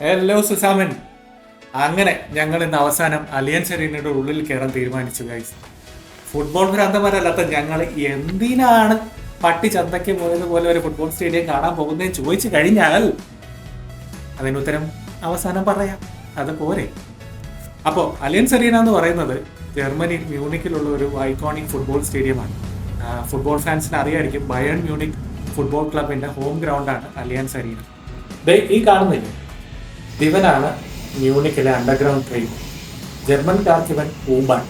Hello സുസാമൻ. അങ്ങനെ ഞങ്ങൾ ഇന്ന് അവസാനം അലിയൻസ് അരീനയുടെ ഉള്ളിൽ കയറാൻ തീരുമാനിച്ചു ഗൈസ്. ഫുട്ബോൾ ഭ്രാന്തന്മാരല്ലാത്ത ഞങ്ങൾ എന്തിനാണ് പട്ടി ചന്തയ്ക്ക് പോയതുപോലെ ഒരു ഫുട്ബോൾ സ്റ്റേഡിയം കാണാൻ പോകുന്നതെന്ന് ചോദിച്ചു കഴിഞ്ഞാൽ അതിനുത്തരം അവസാനം പറയാം. അത് പോരെ. അപ്പോൾ അലിയൻസ് അരീന എന്ന് പറയുന്നത് ജർമ്മനി മ്യൂണിക്കിലുള്ള ഒരു ഐക്കോണിക് ഫുട്ബോൾ സ്റ്റേഡിയമാണ്. ഫുട്ബോൾ ഫാൻസിന് അറിയായിരിക്കും, ബയേൺ മ്യൂണിക് ഫുട്ബോൾ ക്ലബിന്റെ ഹോം ഗ്രൗണ്ടാണ് അലിയൻസ് അരീന. ഈ കാണുന്നില്ലേ, ഇവനാണ് മ്യൂണിക്കിലെ അണ്ടർഗ്രൗണ്ട് ട്രെയിൻ. ജർമ്മൻകാർക്ക് ഇവൻ ഊബാൻ,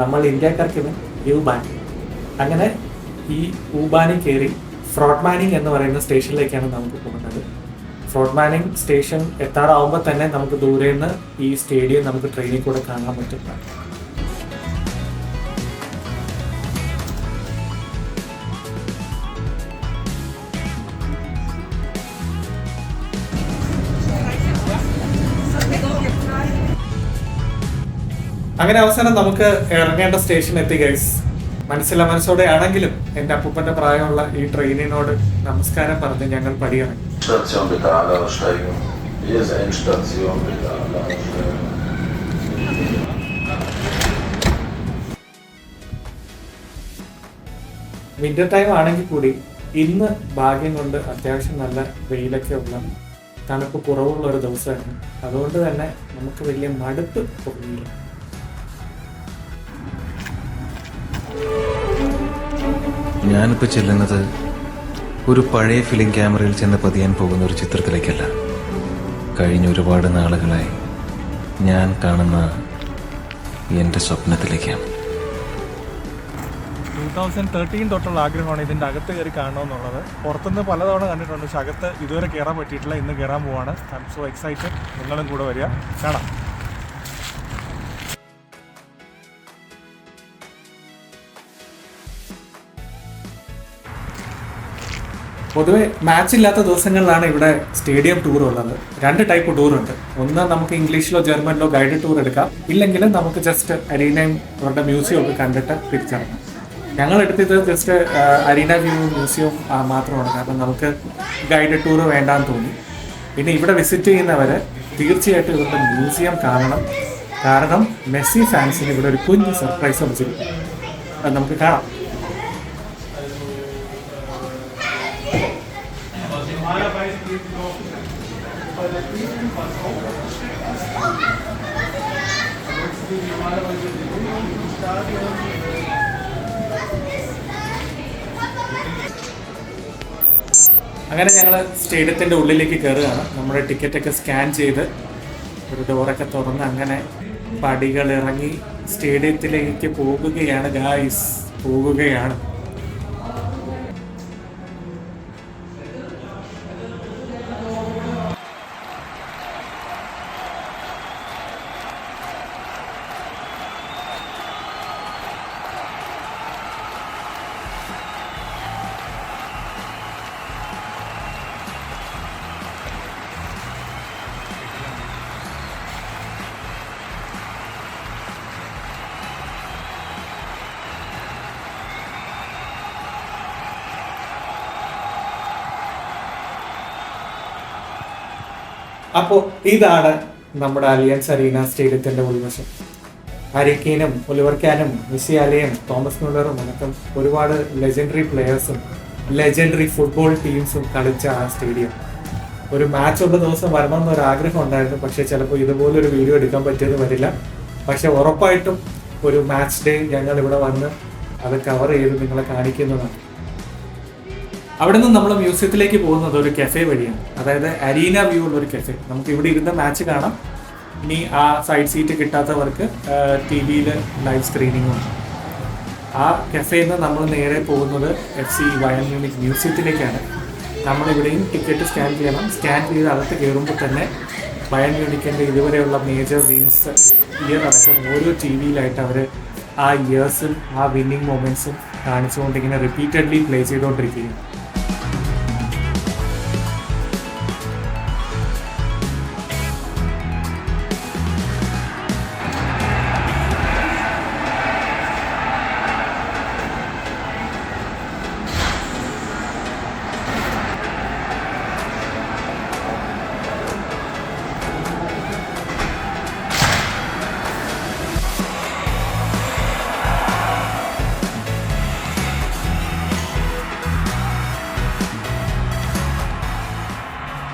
നമ്മൾ ഇന്ത്യക്കാർക്ക് ഇവൻ യൂബാൻ. അങ്ങനെ ഈ ഊബാനിൽ കയറി ഫ്രോട്ട്മാനിങ് എന്ന് പറയുന്ന സ്റ്റേഷനിലേക്കാണ് നമുക്ക് പോകുന്നത്. ഫ്രോട്ട്മാനിങ് സ്റ്റേഷൻ എത്താറാവുമ്പോൾ തന്നെ നമുക്ക് ദൂരെ നിന്ന് ഈ സ്റ്റേഡിയം നമുക്ക് ട്രെയിനിൽ കൂടെ കാണാൻ പറ്റുന്നതാണ്. അങ്ങനെ അവസാനം നമുക്ക് ഇറങ്ങേണ്ട സ്റ്റേഷൻ എത്തി ഗൈസ്. മനസ്സോടെ ആണെങ്കിലും എൻ്റെ അപ്പൂപ്പന്റെ പ്രായമുള്ള ഈ ട്രെയിനിനോട് നമസ്കാരം പറഞ്ഞ് ഞങ്ങൾ പടിയിറങ്ങി. വിന്റർ ടൈം ആണെങ്കിൽ കൂടി ഇന്ന് ഭാഗ്യം കൊണ്ട് അത്യാവശ്യം നല്ല വെയിലൊക്കെ ഉള്ള തണുപ്പ് കുറവുള്ള ഒരു ദിവസമായിരുന്നു. അതുകൊണ്ട് തന്നെ നമുക്ക് വലിയ മടുപ്പ് തോന്നിയില്ല. ഞാനിപ്പോൾ ചെല്ലുന്നത് ഒരു പഴയ ഫിലിം ക്യാമറയിൽ ചെന്ന് പതിയാൻ പോകുന്ന ഒരു ചിത്രത്തിലേക്കല്ല. കഴിഞ്ഞ ഒരുപാട് നാളുകളായി ഞാൻ കാണുന്ന എൻ്റെ സ്വപ്നത്തിലേക്കാണ്. 2013 തൊട്ടുള്ള ആഗ്രഹമാണ് ഇതിൻ്റെ അകത്ത് കയറി കാണണമെന്നുള്ളത്. പുറത്തുനിന്ന് പലതവണ കണ്ടിട്ടുണ്ട്, പക്ഷെ അകത്ത് ഇതുവരെ കയറാൻ പറ്റിയിട്ടില്ല. ഇന്ന് കയറാൻ പോവാണ്. I am so excited. നിങ്ങളും കൂടെ വരിക, കാണാം. പൊതുവെ മാച്ച് ഇല്ലാത്ത ദിവസങ്ങളിലാണ് ഇവിടെ സ്റ്റേഡിയം ടൂർ ഉള്ളത്. 2 ടൈപ്പ് ടൂർ ഉണ്ട്. ഒന്ന് നമുക്ക് ഇംഗ്ലീഷിലോ ജർമ്മനിലോ ഗൈഡഡ് ടൂർ എടുക്കാം, ഇല്ലെങ്കിൽ നമുക്ക് ജസ്റ്റ് അരീനയും അവരുടെ മ്യൂസിയം ഒക്കെ കണ്ടിട്ട് തിരിച്ചിറങ്ങാം. ഞങ്ങൾ എടുത്തത് ജസ്റ്റ് അരീന വ്യൂ മ്യൂസിയം മാത്രമാണ്, കാരണം നമുക്ക് ഗൈഡഡ് ടൂർ വേണ്ടാന്ന് തോന്നി. പിന്നെ ഇവിടെ വിസിറ്റ് ചെയ്യുന്നവർ തീർച്ചയായിട്ടും ഇവരുടെ മ്യൂസിയം കാണണം, കാരണം മെസ്സി ഫാൻസിന് ഇവിടെ ഒരു കുഞ്ഞ് സർപ്രൈസ് വെച്ചിരിക്കും. അത് നമുക്ക് കാണാം. അങ്ങനെ ഞങ്ങൾ സ്റ്റേഡിയത്തിൻ്റെ ഉള്ളിലേക്ക് കയറുകയാണ്. നമ്മുടെ ടിക്കറ്റൊക്കെ സ്കാൻ ചെയ്ത് ഒരു ഡോറൊക്കെ തുറന്ന് അങ്ങനെ പടികൾ ഇറങ്ങി സ്റ്റേഡിയത്തിലേക്ക് പോകുകയാണ് ഗായ്സ്, പോകുകയാണ്. അപ്പോൾ ഇതാണ് നമ്മുടെ അലിയൻസ് അരീന സ്റ്റേഡിയത്തിന്റെ ഉൾവശം. ഹാരിക്കെയിനും ഒലിവർ കാനും മെസ്സിയാലയും തോമസ് മുള്ളറും അടക്കം ഒരുപാട് ലെജൻഡറി പ്ലെയേഴ്സും ലെജൻഡറി ഫുട്ബോൾ ടീംസും കളിച്ച ആ സ്റ്റേഡിയം. ഒരു മാച്ച് ഉള്ള ദിവസം വരണമെന്നൊരു ആഗ്രഹം ഉണ്ടായിരുന്നു, പക്ഷേ ചിലപ്പോൾ ഇതുപോലൊരു വീഡിയോ എടുക്കാൻ പറ്റിയത് വരില്ല. പക്ഷെ ഉറപ്പായിട്ടും ഒരു മാച്ച് ഡേ ഞങ്ങൾ ഇവിടെ വന്ന് അത് കവർ ചെയ്ത് നിങ്ങളെ കാണിക്കുന്നതാണ്. അവിടെ നിന്ന് നമ്മൾ മ്യൂസിയത്തിലേക്ക് പോകുന്നത് ഒരു കഫേ വഴിയാണ്, അതായത് അരീന വ്യൂ ഉള്ള ഒരു കഫേ. നമുക്ക് ഇവിടെ ഇരുന്ന് മാച്ച് കാണാം. ഇനി ആ സൈഡ് സീറ്റ് കിട്ടാത്തവർക്ക് TV-യിൽ ലൈവ് സ്ക്രീനിങ്ങും ഉണ്ട്. ആ കഫേയിൽ നിന്ന് നമ്മൾ നേരെ പോകുന്നത് FC ബയേൺ മ്യൂണിക് മ്യൂസിയത്തിലേക്കാണ്. നമ്മളിവിടെയും ടിക്കറ്റ് സ്കാൻ ചെയ്യണം. സ്കാൻ ചെയ്ത് അകത്ത് കയറുമ്പോൾ തന്നെ ബയേൺ മ്യൂണിക്കിൻ്റെ ഇതുവരെയുള്ള മേജർ വിൻസ് ഇയർ അടക്കം ഓരോ TV-യിലായിട്ട് അവർ ആ ഇയേഴ്സും ആ വിന്നിങ് മൊമെൻറ്റ്സും കാണിച്ചുകൊണ്ട് ഇങ്ങനെ റിപ്പീറ്റഡ്ലി പ്ലേ ചെയ്തുകൊണ്ടിരിക്കുകയാണ്.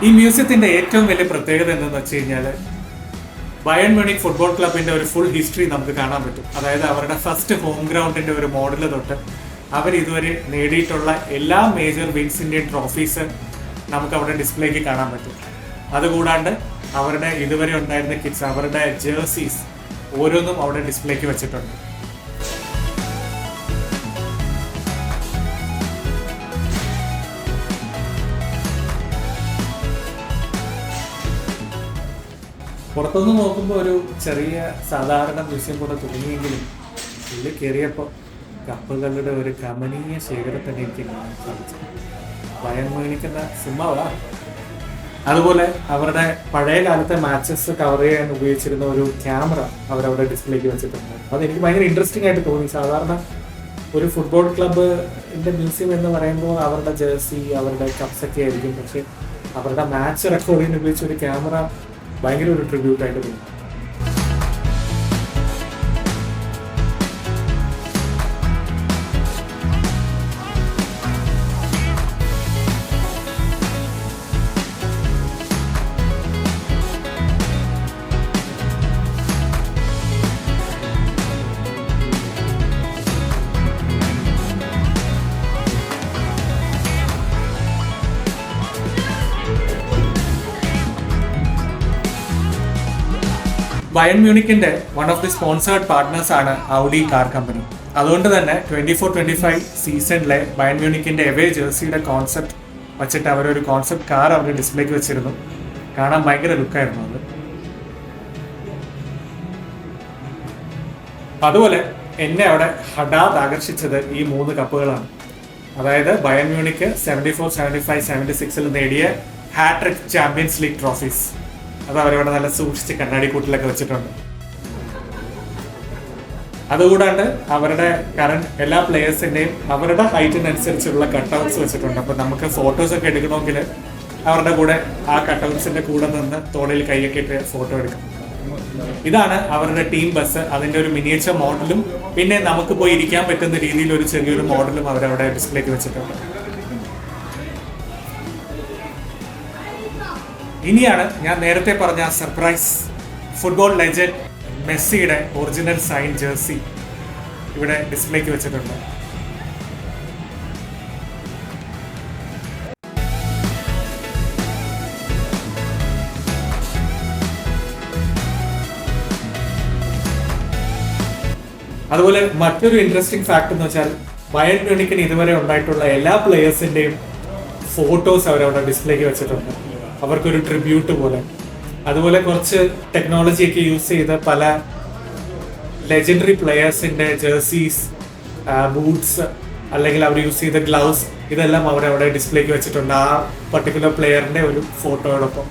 ഈ മ്യൂസിയത്തിന്റെ ഏറ്റവും വലിയ പ്രത്യേകത എന്തെന്ന് വെച്ച് കഴിഞ്ഞാൽ ബയൺ മ്യൂണിക് ഫുട്ബോൾ ക്ലബിന്റെ ഒരു ഫുൾ ഹിസ്റ്ററി നമുക്ക് കാണാൻ പറ്റും. അതായത് അവരുടെ ഫസ്റ്റ് ഹോം ഗ്രൗണ്ടിന്റെ ഒരു മോഡൽ തൊട്ട് അവർ ഇതുവരെ നേടിയിട്ടുള്ള എല്ലാ മേജർ വിൻസിന്റെയും ട്രോഫീസ് നമുക്ക് അവിടെ ഡിസ്പ്ലേക്ക് കാണാൻ പറ്റും. അതുകൂടാണ്ട് അവരുടെ ഇതുവരെ ഉണ്ടായിരുന്ന കിറ്റ്സ്, അവരുടെ ജേഴ്സീസ് ഓരോന്നും അവിടെ ഡിസ്പ്ലേക്ക് വെച്ചിട്ടുണ്ട്. പുറത്തുനിന്ന് നോക്കുമ്പോൾ ഒരു ചെറിയ സാധാരണ മ്യൂസിയം പോലെ തോന്നിയെങ്കിലും ഉള്ളിൽ കയറിയപ്പോൾ കപ്പുകളുടെ ഒരു കമനീയ ശേഖരം തന്നെ എനിക്ക് കാണാൻ സാധിച്ചു. ബയൺ മ്യൂണിക്കുന്ന സിംഹവാ. അതുപോലെ അവരുടെ പഴയ കാലത്തെ മാച്ചസ് കവർ ചെയ്യാൻ ഉപയോഗിച്ചിരുന്ന ഒരു ക്യാമറ അവരവിടെ ഡിസ്പ്ലേക്ക് വെച്ചിട്ടുണ്ട്. അതെനിക്ക് ഭയങ്കര ഇൻട്രസ്റ്റിംഗ് ആയിട്ട് തോന്നി. സാധാരണ ഒരു ഫുട്ബോൾ ക്ലബിന്റെ മ്യൂസിയം എന്ന് പറയുമ്പോൾ അവരുടെ ജേഴ്സി, അവരുടെ കപ്സ് ഒക്കെ ആയിരിക്കും. പക്ഷെ അവരുടെ മാച്ച് റെക്കോർഡ് ചെയ്യാൻ ഉപയോഗിച്ച ഒരു ക്യാമറ ഭയങ്കര ഒരു ട്രിബ്യൂട്ട് ആയിട്ട് തോന്നി. ബയൺ മ്യൂണിക്കിന്റെ one of the sponsored partners ആണ് ഔഡി കാർ കമ്പനി. അതുകൊണ്ട് തന്നെ 24-25 സീസണിലെ ബയൺ മ്യൂണിക്കിന്റെ എവേ ജേഴ്സിയുടെ കോൺസെപ്റ്റ് വെച്ചിട്ട് അവരൊരു കോൺസെപ്റ്റ് കാർ അവർ ഡിസ്പ്ലേക്ക് വെച്ചിരുന്നു. കാണാൻ ഭയങ്കര ലുക്കായിരുന്നു അത്. അതുപോലെ എന്നെ അവിടെ ഹഠാത് ആകർഷിച്ചത് ഈ 3 കപ്പുകളാണ്. അതായത് ബയൺ മ്യൂണിക്ക് 74, 75, 76 നേടിയ ഹാട്രിക് ചാമ്പ്യൻസ് ലീഗ് ട്രോഫീസ്. അത് അവരവിടെ നല്ല സൂക്ഷിച്ച് കണ്ണാടിക്കൂട്ടിലൊക്കെ വെച്ചിട്ടുണ്ട്. അതുകൂടാണ്ട് അവരുടെ കറണ്ട് എല്ലാ പ്ലേയേഴ്സിന്റെയും അവരുടെ ഹൈറ്റിനനുസരിച്ചുള്ള കട്ടൗട്ട്സ് വെച്ചിട്ടുണ്ട്. അപ്പൊ നമുക്ക് ഫോട്ടോസ് ഒക്കെ എടുക്കണമെങ്കിൽ അവരുടെ കൂടെ ആ കട്ടൗട്ട്സിന്റെ കൂടെ നിന്ന് തോളിൽ കൈയൊക്കെ ഇട്ട് ഫോട്ടോ എടുക്കാം. ഇതാണ് അവരുടെ ടീം ബസ്. അതിന്റെ ഒരു മിനിയേച്ചർ മോഡലും പിന്നെ നമുക്ക് പോയി ഇരിക്കാൻ പറ്റുന്ന രീതിയിൽ ഒരു ചെറിയൊരു മോഡലും അവരവിടെ ഡിസ്പ്ലേക്ക് വെച്ചിട്ടുണ്ട്. ഇനിയാണ് ഞാൻ നേരത്തെ പറഞ്ഞ സർപ്രൈസ് ഫുട്ബോൾ ലെജൻഡ് മെസ്സിയുടെ ഒറിജിനൽ സൈൻ ജേഴ്സി ഇവിടെ ഡിസ്പ്ലേക്ക് വെച്ചിട്ടുണ്ട്. അതുപോലെ മറ്റൊരു ഇൻട്രസ്റ്റിംഗ് ഫാക്ട് എന്ന് വെച്ചാൽ ബയൺ മ്യൂണിക്കിന് ഇതുവരെ ഉണ്ടായിട്ടുള്ള എല്ലാ പ്ലേയേഴ്സിന്റെയും ഫോട്ടോസ് അവരവിടെ ഡിസ്പ്ലേക്ക് വെച്ചിട്ടുണ്ട്. അവർക്കൊരു ട്രിബ്യൂട്ട് പോലെ. അതുപോലെ കുറച്ച് ടെക്നോളജിയൊക്കെ യൂസ് ചെയ്ത് പല ലെജൻഡറി പ്ലെയേഴ്സിന്റെ ജേഴ്സീസ്, ബൂട്ട്സ്, അല്ലെങ്കിൽ അവർ യൂസ് ചെയ്ത ഗ്ലൗസ്, ഇതെല്ലാം അവരവിടെ ഡിസ്പ്ലേക്ക് വെച്ചിട്ടുണ്ട് ആ പർട്ടിക്കുലർ പ്ലെയറിന്റെ ഒരു ഫോട്ടോയോടൊപ്പം.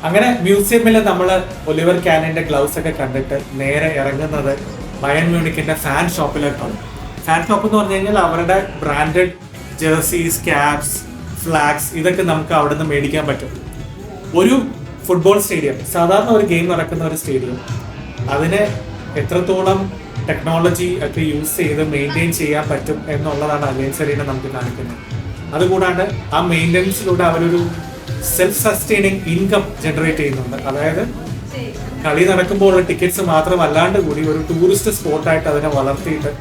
അങ്ങനെ മ്യൂസിയമിൽ നമ്മൾ ഒലിവർ കാനിന്റെ ഗ്ലൗസ് ഒക്കെ കണ്ടിട്ട് നേരെ ഇറങ്ങുന്നത് ബയൺ മ്യൂണിക്കിന്റെ ഫാൻ ഷോപ്പിലേക്കാണ്. ഫാൻ ഷോപ്പ് എന്ന് പറഞ്ഞു കഴിഞ്ഞാൽ അവരുടെ ബ്രാൻഡഡ് ജേഴ്സീസ്, ക്യാപ്സ്, ഫ്ലാഗ്സ് ഇതൊക്കെ നമുക്ക് അവിടെ നിന്ന് മേടിക്കാൻ പറ്റും. ഒരു ഫുട്ബോൾ സ്റ്റേഡിയം, സാധാരണ ഒരു ഗെയിം നടക്കുന്ന ഒരു സ്റ്റേഡിയം, അതിന് എത്രത്തോളം ടെക്നോളജി ഒക്കെ യൂസ് ചെയ്ത് മെയിൻറ്റെയിൻ ചെയ്യാൻ പറ്റും എന്നുള്ളതാണ് അലിയൻസ് അരീന നമുക്ക് കാണിക്കുന്നത്. അതുകൂടാണ്ട് ആ മെയിൻ്റെനൻസിലൂടെ അവരൊരു സെൽഫ് സസ്റ്റെയിനിങ് ഇൻകം ജനറേറ്റ് ചെയ്യുന്നുണ്ട്. അതായത് കളി നടക്കുമ്പോൾ ഉള്ള ടിക്കറ്റ്സ് മാത്രമല്ലാണ്ട് കൂടി ഒരു ടൂറിസ്റ്റ് സ്പോട്ടായിട്ട് അതിനെ വളർത്തിയിട്ട്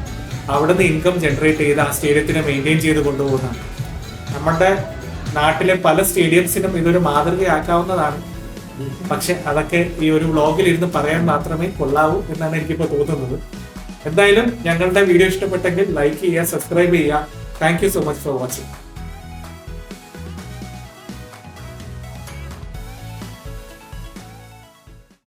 അവിടെ നിന്ന് ഇൻകം ജനറേറ്റ് ചെയ്ത് ആ സ്റ്റേഡിയത്തിനെ മെയിൻറ്റെയിൻ ചെയ്ത് കൊണ്ടുപോകുന്നതാണ്. നമ്മുടെ നാട്ടിലെ പല സ്റ്റേഡിയംസിനും ഇതൊരു മാതൃകയാക്കാവുന്നതാണ്. പക്ഷെ അതൊക്കെ ഈ ഒരു വ്ളോഗിൽ ഇരുന്ന് പറയാൻ മാത്രമേ കൊള്ളാവൂ എന്നാണ് എനിക്കിപ്പോൾ തോന്നുന്നത്. എന്തായാലും ഞങ്ങളുടെ വീഡിയോ ഇഷ്ടപ്പെട്ടെങ്കിൽ ലൈക്ക് ചെയ്യുക, സബ്സ്ക്രൈബ് ചെയ്യുക. Thank you so much for watching.